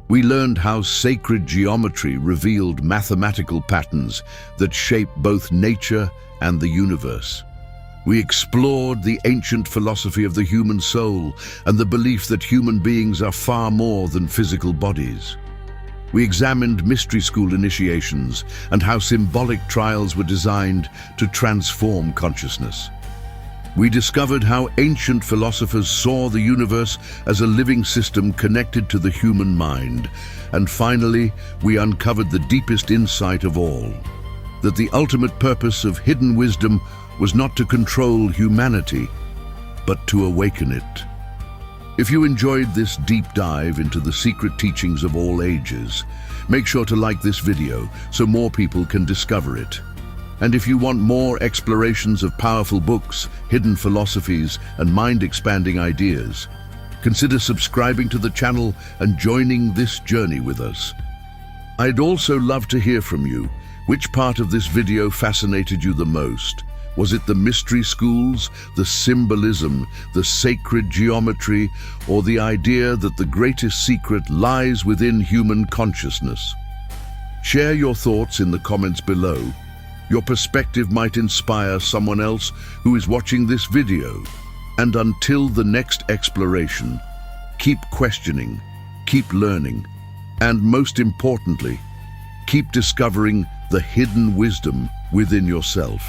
We learned how sacred geometry revealed mathematical patterns that shape both nature and the universe. We explored the ancient philosophy of the human soul and the belief that human beings are far more than physical bodies. We examined mystery school initiations and how symbolic trials were designed to transform consciousness. We discovered how ancient philosophers saw the universe as a living system connected to the human mind. And finally, we uncovered the deepest insight of all, that the ultimate purpose of hidden wisdom was not to control humanity, but to awaken it. If you enjoyed this deep dive into the secret teachings of all ages, make sure to like this video so more people can discover it. And if you want more explorations of powerful books, hidden philosophies, and mind-expanding ideas, consider subscribing to the channel and joining this journey with us. I'd also love to hear from you. Which part of this video fascinated you the most? Was it the mystery schools, the symbolism, the sacred geometry, or the idea that the greatest secret lies within human consciousness? Share your thoughts in the comments below. Your perspective might inspire someone else who is watching this video. And until the next exploration, keep questioning, keep learning, and most importantly, keep discovering the hidden wisdom within yourself.